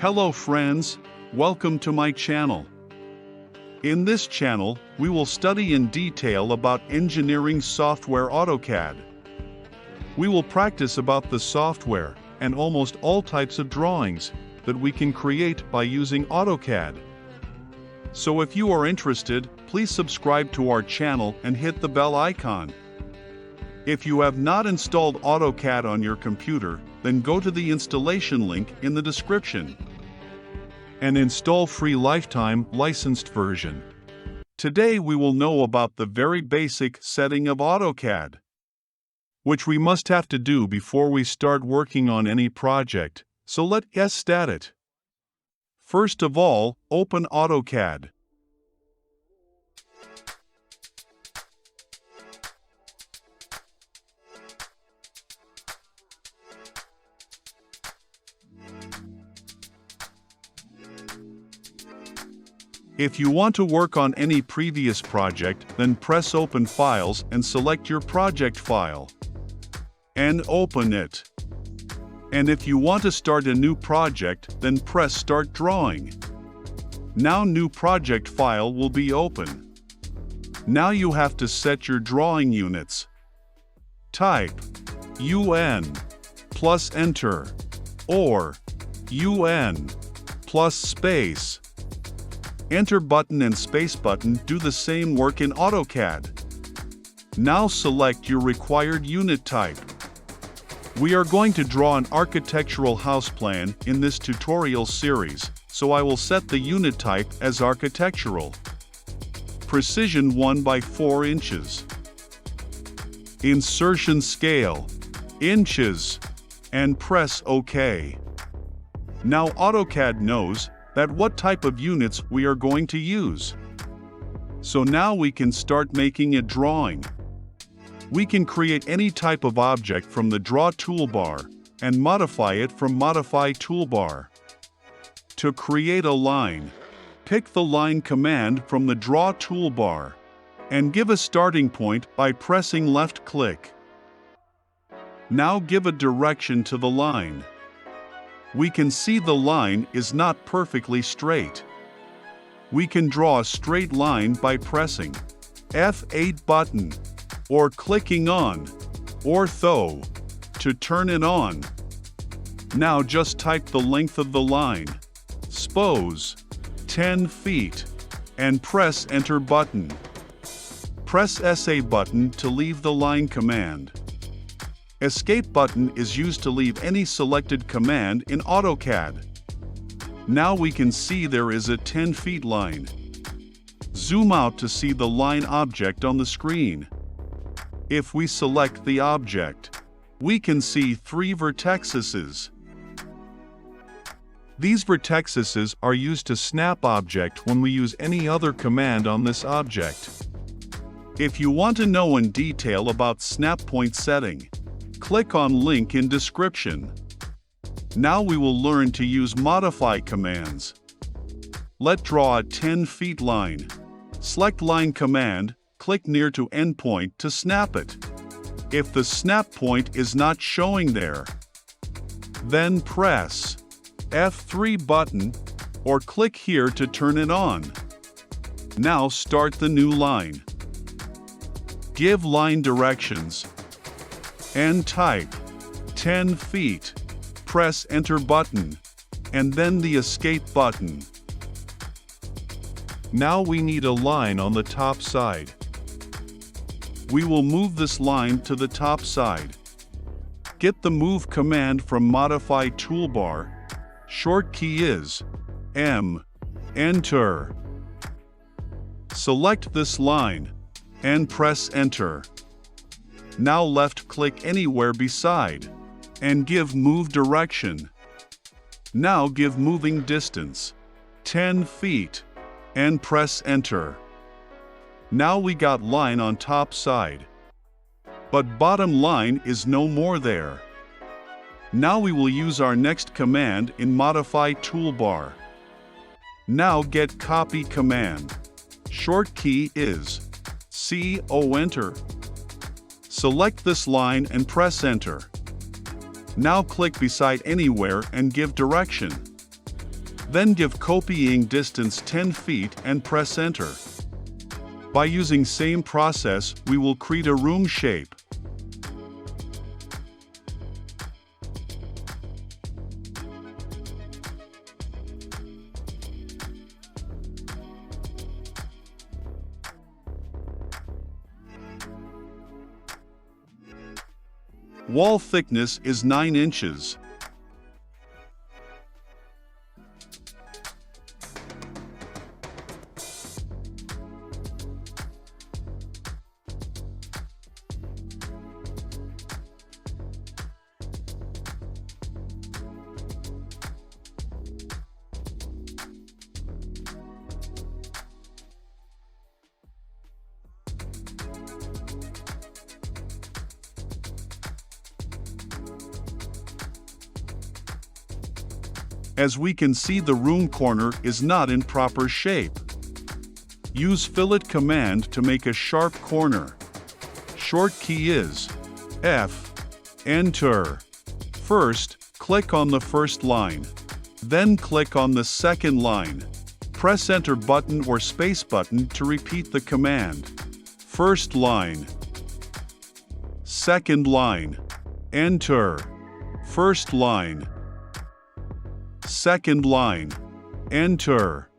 Hello friends, welcome to my channel. In this channel, we will study in detail about engineering software AutoCAD. We will practice about the software and almost all types of drawings that we can create by using AutoCAD. So if you are interested, please subscribe to our channel and hit the bell icon. If you have not installed AutoCAD on your computer, then go to the installation link in the description and install free lifetime licensed version. Today we will know about the very basic setting of AutoCAD, which we must have to do before we start working on any project, so let's start it. First of all, open AutoCAD. If you want to work on any previous project, then press Open Files and select your project file and open it. And if you want to start a new project, then press Start Drawing. Now new project file will be open. Now you have to set your drawing units. Type UN plus enter or UN plus space. Enter button and space button do the same work in AutoCAD. Now select your required unit type. We are going to draw an architectural house plan in this tutorial series, so I will set the unit type as architectural. Precision 1/4 inches. Insertion scale, inches, and press OK. Now AutoCAD knows that what type of units we are going to use. So now we can start making a drawing. We can create any type of object from the Draw toolbar and modify it from Modify toolbar. To create a line, pick the Line command from the Draw toolbar and give a starting point by pressing left-click. Now give a direction to the line. We can see the line is not perfectly straight. We can draw a straight line by pressing F8 button or clicking on Ortho to turn it on. Now just type the length of the line, suppose 10 feet, and press Enter button. Press SA button to leave the line command. Escape button is used to leave any selected command in AutoCAD. Now we can see there is a 10 feet line. Zoom out to see the line object on the screen. If we select the object, we can see 3 vertices. These vertices are used to snap object when we use any other command on this object. If you want to know in detail about snap point setting, click on link in description. Now we will learn to use modify commands. Let's draw a 10 feet line. Select line command, click near to endpoint to snap it. If the snap point is not showing there, then press F3 button or click here to turn it on. Now start the new line. Give line directions and type 10 feet. Press Enter button, and then the Escape button. Now we need a line on the top side. We will move this line to the top side. Get the Move command from Modify toolbar. Short key is M. Enter. Select this line and press Enter. Now left-click anywhere beside and give Move Direction. Now give Moving Distance 10 feet and press Enter. Now we got line on top side, but bottom line is no more there. Now we will use our next command in Modify toolbar. Now get Copy command. Short key is CO. Enter. Select this line and press Enter. Now click beside anywhere and give direction. Then give copying distance 10 feet and press enter. By using same process, we will create a room shape. Wall thickness is 9 inches. As we can see, the room corner is not in proper shape. Use Fillet command to make a sharp corner. Short key is F. Enter. First, click on the first line. Then click on the second line. Press Enter button or space button to repeat the command. First line. Second line. Enter. First line. Second line. Enter.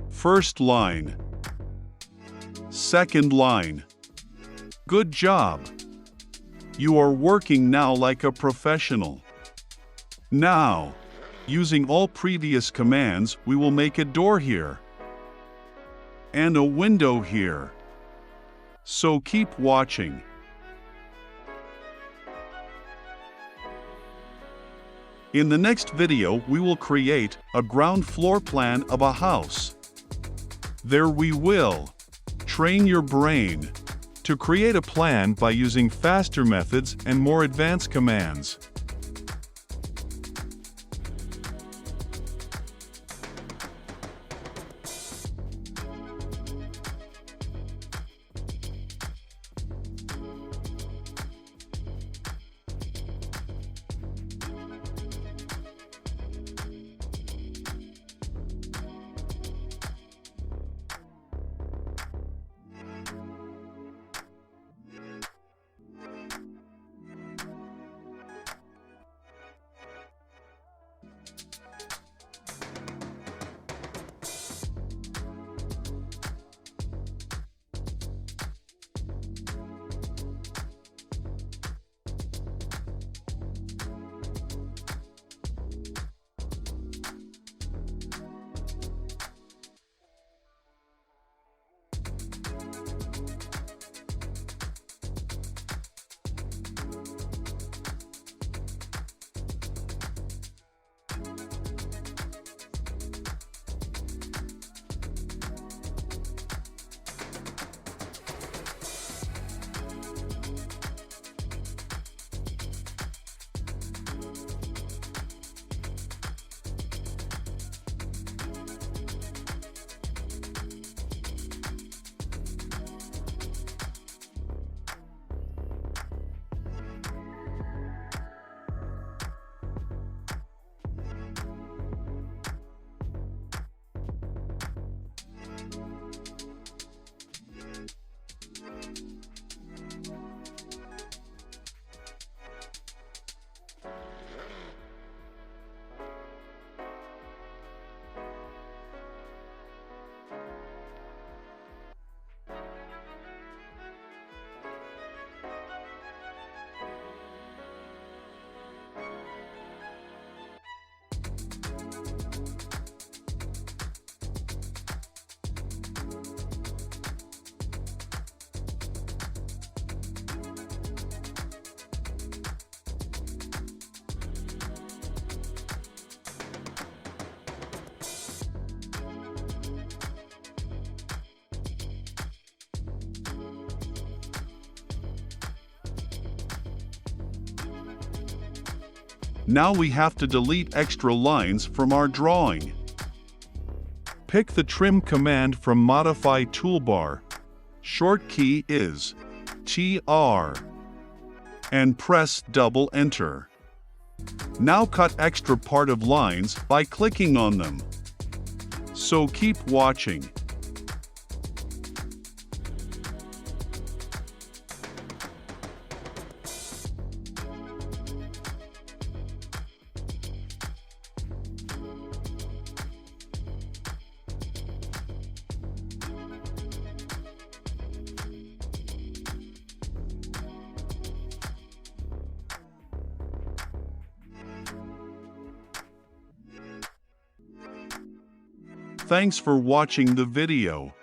First line. Second line. Good job. You are working now like a professional. Now, using all previous commands, we will make a door here and a window here. So keep watching. In the next video, we will create a ground floor plan of a house. There we will train your brain to create a plan by using faster methods and more advanced commands. Now we have to delete extra lines from our drawing. Pick the Trim command from Modify toolbar. Short key is TR. And press double enter. Now cut extra part of lines by clicking on them. So keep watching. Thanks for watching the video.